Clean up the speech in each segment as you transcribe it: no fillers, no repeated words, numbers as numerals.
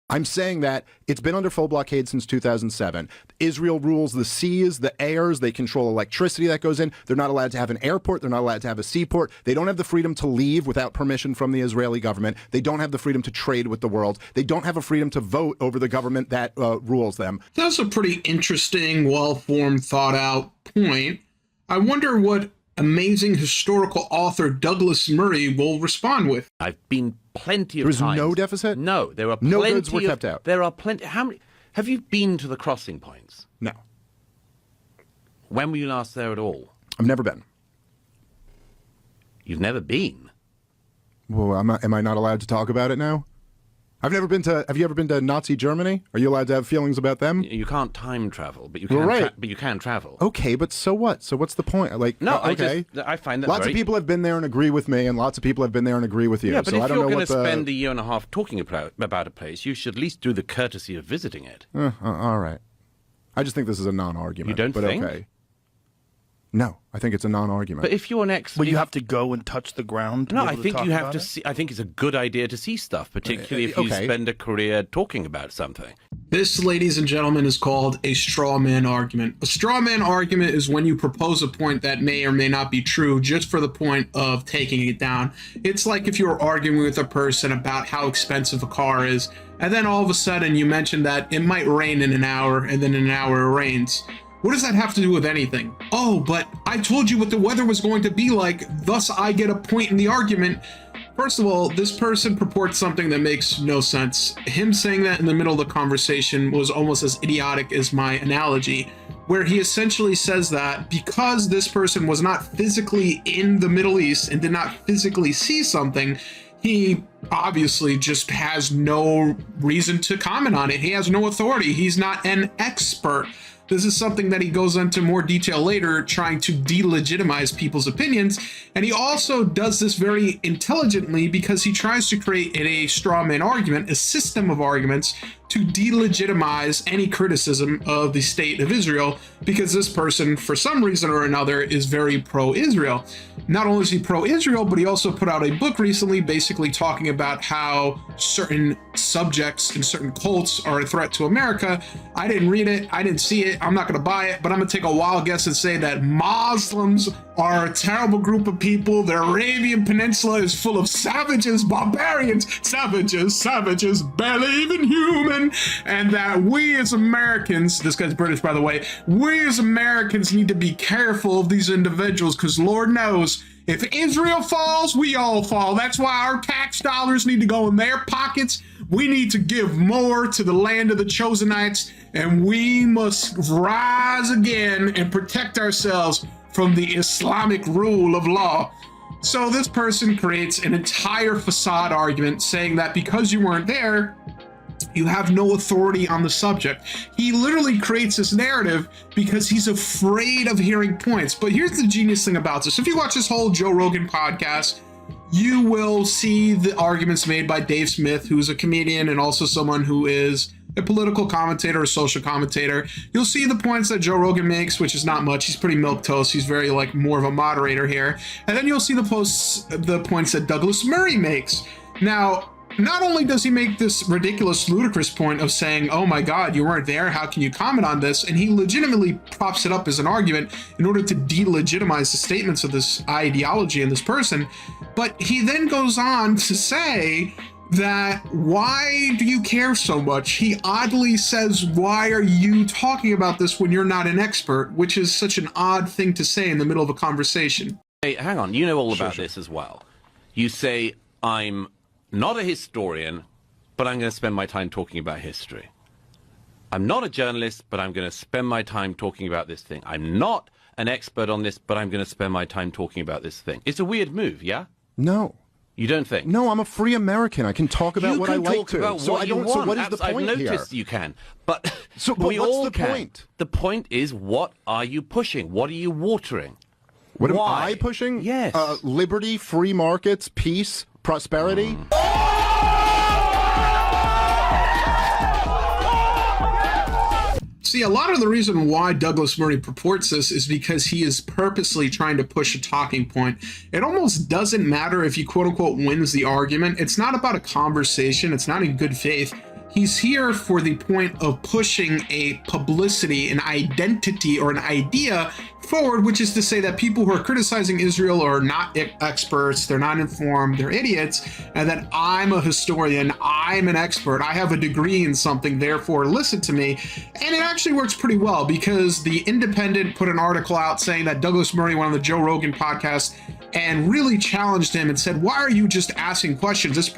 I'm saying that it's been under full blockade since 2007. Israel rules the seas, the airs. They control electricity that goes in. They're not allowed to have an airport. They're not allowed to have a seaport. They don't have the freedom to leave without permission from the Israeli government. They don't have the freedom to trade with the world. They don't have a freedom to vote over the government that rules them. That's a pretty interesting, well-formed, thought-out point. I wonder what amazing historical author Douglas Murray will respond with. I've been plenty of times. There was no deficit? No, there are plenty. No goods were kept out. There are plenty. How many? Have you been to the crossing points? No. When were you last there at all? I've never been. You've never been? Well, am I not allowed to talk about it now? I've never been to. Have you ever been to Nazi Germany? Are you allowed to have feelings about them? You can't time travel, but you can. Right. But you can travel. Okay, but so what? So what's the point? Like, No, okay. I find that lots of people have been there and agree with me, and lots of people have been there and agree with you. Yeah, but so if I don't you're know going what to spend a year and a half talking about a place, you should at least do the courtesy of visiting it. All right. I just think this is a non-argument. You don't but think? Okay. No, I think it's a non-argument. But if you're an expert, Well, you have to go and touch the ground. No, I think you have to see. I think it's a good idea to see stuff, particularly if you spend a career talking about something. This, ladies and gentlemen, is called a straw man argument. A straw man argument is when you propose a point that may or may not be true just for the point of taking it down. It's like if you were arguing with a person about how expensive a car is, and then all of a sudden you mention that it might rain in an hour, and then in an hour it rains. What does that have to do with anything? Oh, but I told you what the weather was going to be like, thus I get a point in the argument. First of all, this person purports something that makes no sense. Him saying that in the middle of the conversation was almost as idiotic as my analogy, where he essentially says that because this person was not physically in the Middle East and did not physically see something, he obviously just has no reason to comment on it. He has no authority. He's not an expert. This is something that he goes into more detail later, trying to delegitimize people's opinions. And he also does this very intelligently because he tries to create a straw man argument, a system of arguments to delegitimize any criticism of the state of Israel, because this person, for some reason or another, is very pro-Israel. Not only is he pro-Israel, but he also put out a book recently basically talking about how certain subjects and certain cults are a threat to America. I didn't read it. I didn't see it. I'm not going to buy it, but I'm going to take a wild guess and say that Muslims are a terrible group of people. The Arabian Peninsula is full of savages, barbarians, savages, barely even human, and that we as Americans, this guy's British by the way, we as Americans need to be careful of these individuals because Lord knows, if Israel falls, we all fall. That's why our tax dollars need to go in their pockets. We need to give more to the land of the Chosenites, and we must rise again and protect ourselves from the Islamic rule of law. So this person creates an entire facade argument saying that because you weren't there, you have no authority on the subject. He literally creates this narrative because he's afraid of hearing points. But here's the genius thing about this. If you watch this whole Joe Rogan podcast, you will see the arguments made by Dave Smith, who's a comedian and also someone who is a political commentator, a social commentator. You'll see the points that Joe Rogan makes, which is not much. He's pretty milquetoast. He's very more of a moderator here. And then you'll see the points that Douglas Murray makes. Now, not only does he make this ridiculous, ludicrous point of saying, oh my God, you weren't there, how can you comment on this? And he legitimately props it up as an argument in order to delegitimize the statements of this ideology and this person. But he then goes on to say that, why do you care so much? He oddly says, why are you talking about this when you're not an expert? Which is such an odd thing to say in the middle of a conversation. Hey, hang on, you know all about this as well. You say, I'm not a historian, but I'm going to spend my time talking about history. I'm not a journalist, but I'm going to spend my time talking about this thing. I'm not an expert on this, but I'm going to spend my time talking about this thing. It's a weird move, yeah? No. You don't think? No, I'm a free American. I can talk about what I like to. So what is the point I've here? noticed you can. But, but we what's all the can. point? The point is, what are you pushing? What are you watering? What am Why? I pushing? Yes. Liberty, free markets, peace, prosperity. See, a lot of the reason why Douglas Murray purports this is because he is purposely trying to push a talking point. It almost doesn't matter if he quote-unquote wins the argument. It's not about a conversation. It's not in good faith. He's here for the point of pushing a publicity, an identity, or an idea forward, which is to say that people who are criticizing Israel are not experts, they're not informed, they're idiots, and that I'm a historian, I'm an expert, I have a degree in something, therefore listen to me. And it actually works pretty well, because The Independent put an article out saying that Douglas Murray went on the Joe Rogan podcast and really challenged him and said, why are you just asking questions? It's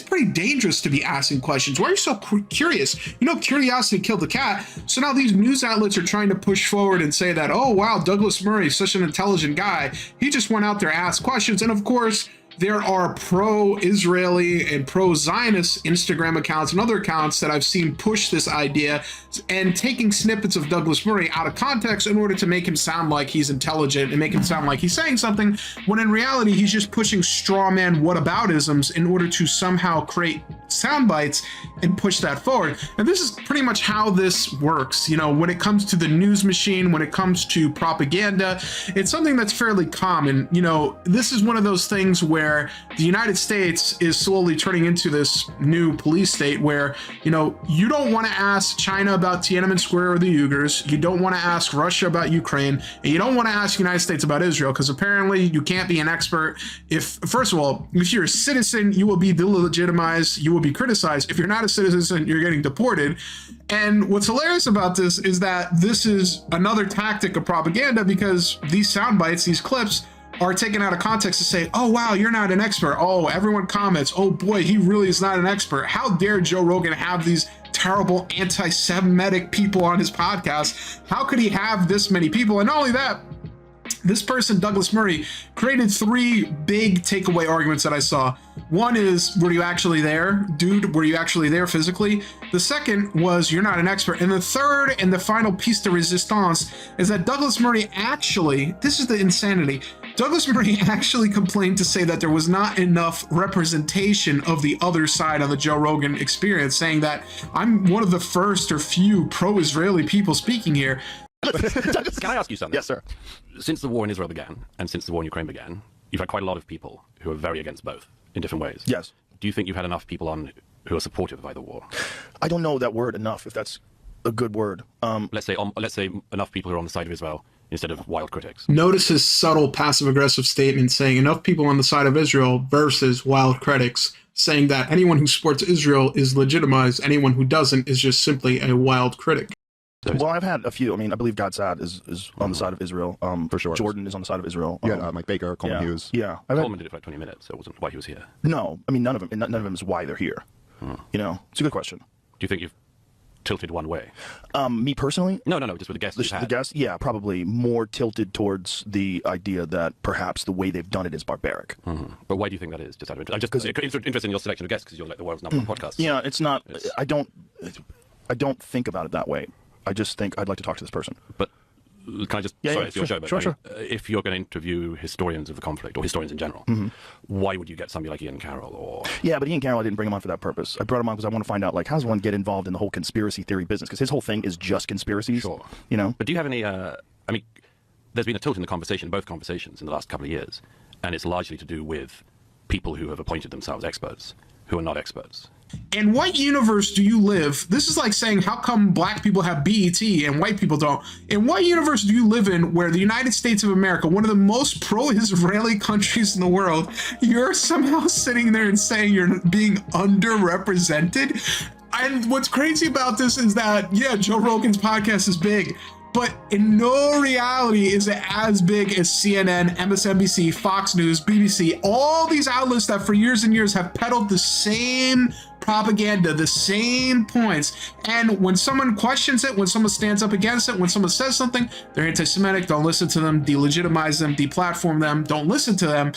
pretty dangerous to be asking questions. Why are you so curious? You know, curiosity killed the cat. So now these news outlets are trying to push forward and say that, oh, wow, Douglas Murray is such an intelligent guy. He just went out there, asked questions. And of course, there are pro-Israeli and pro-Zionist Instagram accounts and other accounts that I've seen push this idea and taking snippets of Douglas Murray out of context in order to make him sound like he's intelligent and make him sound like he's saying something, when in reality, he's just pushing straw man whataboutisms in order to somehow create sound bites and push that forward. And this is pretty much how this works. You know, when it comes to the news machine, when it comes to propaganda, it's something that's fairly common. You know, this is one of those things where the United States is slowly turning into this new police state where, you know, you don't want to ask China about Tiananmen Square or the Uyghurs, you don't want to ask Russia about Ukraine, and you don't want to ask the United States about Israel, because apparently you can't be an expert. If, first of all, if you're a citizen, you will be delegitimized, you will be criticized. If you're not a citizen, you're getting deported. And what's hilarious about this is that this is another tactic of propaganda, because these sound bites, these clips, are taken out of context to say, oh, wow, you're not an expert. Oh, everyone comments, oh boy, he really is not an expert. How dare Joe Rogan have these terrible anti-Semitic people on his podcast? How could he have this many people? And not only that, this person, Douglas Murray, created 3 big takeaway arguments that I saw. One is, were you actually there? Dude, were you actually there physically? The second was, you're not an expert. And the third and the final piece de resistance is that Douglas Murray actually, this is the insanity, Douglas Murray actually complained to say that there was not enough representation of the other side on the Joe Rogan Experience, saying that I'm one of the first or few pro-Israeli people speaking here. Can I ask you something? Yes, sir. Since the war in Israel began, and since the war in Ukraine began, you've had quite a lot of people who are very against both in different ways. Yes. Do you think you've had enough people on who are supportive of either war? I don't know that word enough, if that's a good word. Let's say enough people who are on the side of Israel instead of wild critics. Notice his subtle passive-aggressive statement saying enough people on the side of Israel versus wild critics, saying that anyone who supports Israel is legitimized, anyone who doesn't is just simply a wild critic. Well, I've had a few. I mean, I believe Godsad is on the side of Israel. For sure. Jordan is on the side of Israel. Mike Baker, Coleman Hughes. Yeah. Coleman did it for like 20 minutes, so it wasn't why he was here. No, I mean, none of them is why they're here. You know, it's a good question. Do you think you've tilted one way? Me personally? No, just with the guests you've had. The guests? Yeah, probably more tilted towards the idea that perhaps the way they've done it is barbaric. But why do you think that is? Just out of interest. I'm just interested in your selection of guests because you're like the world's number one podcast. Yeah, it's not. I don't think about it that way. I just think I'd like to talk to this person. But can I just... Yeah, sorry, it's your show, but sure. If you're going to interview historians of the conflict, or historians in general, why would you get somebody like Ian Carroll or... Yeah, but Ian Carroll, I didn't bring him on for that purpose. I brought him on because I want to find out, like, how does one get involved in the whole conspiracy theory business? Because his whole thing is just conspiracies. Sure. You know? But do you have any... I mean, there's been a tilt in the conversation, both conversations, in the last couple of years, and it's largely to do with people who have appointed themselves experts, who are not experts. In what universe do you live? This is like saying, how come black people have BET and white people don't? In what universe do you live in where the United States of America, one of the most pro-Israeli countries in the world, you're somehow sitting there and saying you're being underrepresented? And what's crazy about this is that, yeah, Joe Rogan's podcast is big, but in no reality is it as big as CNN, MSNBC, Fox News, BBC, all these outlets that for years and years have peddled the same propaganda, the same points. And when someone questions it, when someone stands up against it, when someone says something, they're anti-Semitic, don't listen to them, delegitimize them, deplatform them, don't listen to them.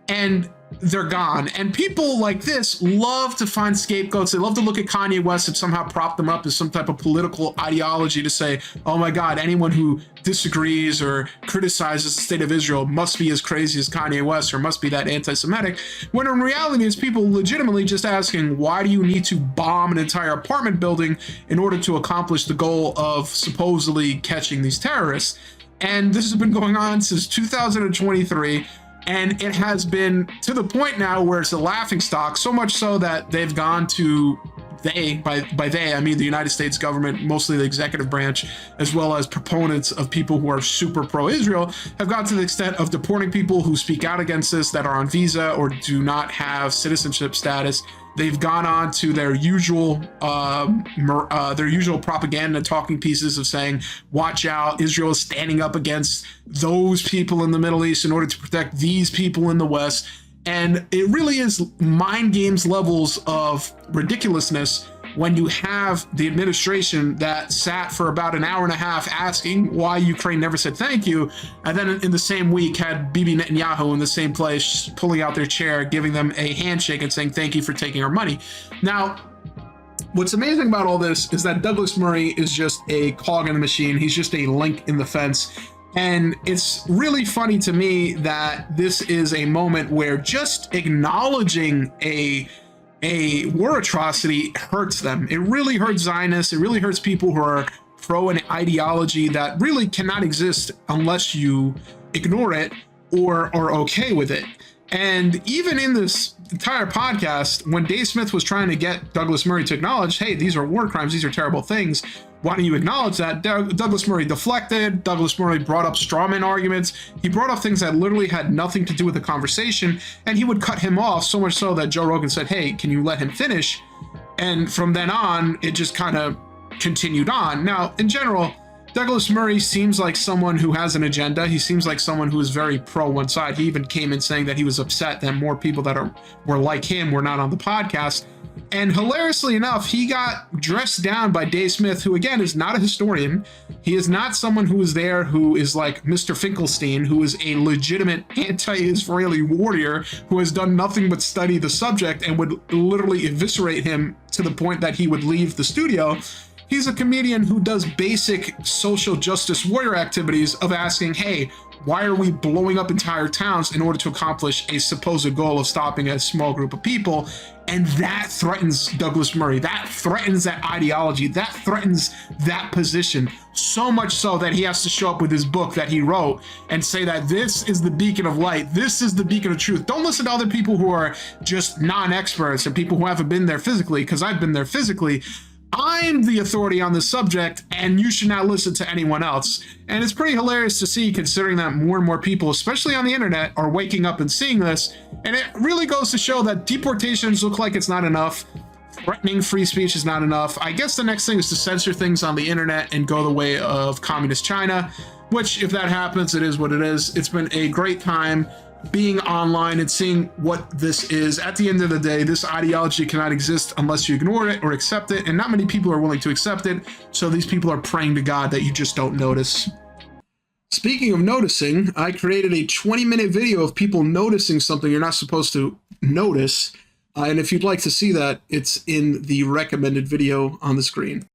And they're gone. And people like this love to find scapegoats. They love to look at Kanye West and somehow prop them up as some type of political ideology to say, oh my God, anyone who disagrees or criticizes the state of Israel must be as crazy as Kanye West or must be that anti-Semitic. When in reality, it's people legitimately just asking, why do you need to bomb an entire apartment building in order to accomplish the goal of supposedly catching these terrorists? And this has been going on since 2023. And it has been to the point now where it's a laughingstock, so much so that they've gone to by they, I mean the United States government, mostly the executive branch, as well as proponents of people who are super pro-Israel, have gotten to the extent of deporting people who speak out against this, that are on visa or do not have citizenship status. They've gone on to their usual propaganda talking pieces of saying, watch out, Israel is standing up against those people in the Middle East in order to protect these people in the West. And it really is mind games levels of ridiculousness when you have the administration that sat for about an hour and a half asking why Ukraine never said thank you, and then in the same week had Bibi Netanyahu in the same place pulling out their chair, giving them a handshake and saying thank you for taking our money. Now, what's amazing about all this is that Douglas Murray is just a cog in the machine. He's just a link in the fence. And it's really funny to me that this is a moment where just acknowledging a war atrocity hurts them. It really hurts Zionists. It really hurts people who are pro an ideology that really cannot exist unless you ignore it or are okay with it. And even in this entire podcast, when Dave Smith was trying to get Douglas Murray to acknowledge, hey, these are war crimes, these are terrible things, why don't you acknowledge that? Douglas Murray deflected. Douglas Murray brought up strawman arguments. He brought up things that literally had nothing to do with the conversation, and he would cut him off, so much so that Joe Rogan said, hey, can you let him finish? And from then on, it just kind of continued on. Now, in general, Douglas Murray seems like someone who has an agenda. He seems like someone who is very pro one side. He even came in saying that he was upset that more people that were like him were not on the podcast. And hilariously enough, he got dressed down by Dave Smith, who again is not a historian. He is not someone who is there who is like Mr. Finkelstein, who is a legitimate anti-Israeli warrior who has done nothing but study the subject and would literally eviscerate him to the point that he would leave the studio. He's a comedian who does basic social justice warrior activities of asking, hey, why are we blowing up entire towns in order to accomplish a supposed goal of stopping a small group of people? And that threatens Douglas Murray. That threatens that ideology. That threatens that position. So much so that he has to show up with his book that he wrote and say that this is the beacon of light. This is the beacon of truth. Don't listen to other people who are just non-experts or people who haven't been there physically, because I've been there physically. I'm the authority on this subject, and you should not listen to anyone else. And it's pretty hilarious to see, considering that more and more people, especially on the internet, are waking up and seeing this. And it really goes to show that deportations look like it's not enough. Threatening free speech is not enough. I guess the next thing is to censor things on the internet and go the way of communist China, which, if that happens, it is what it is. It's been a great time being online and seeing what this is. At the end of the day, this ideology cannot exist unless you ignore it or accept it, and not many people are willing to accept it, so these people are praying to God that you just don't notice. Speaking of noticing, I created a 20-minute video of people noticing something you're not supposed to notice, and if you'd like to see that, it's in the recommended video on the screen.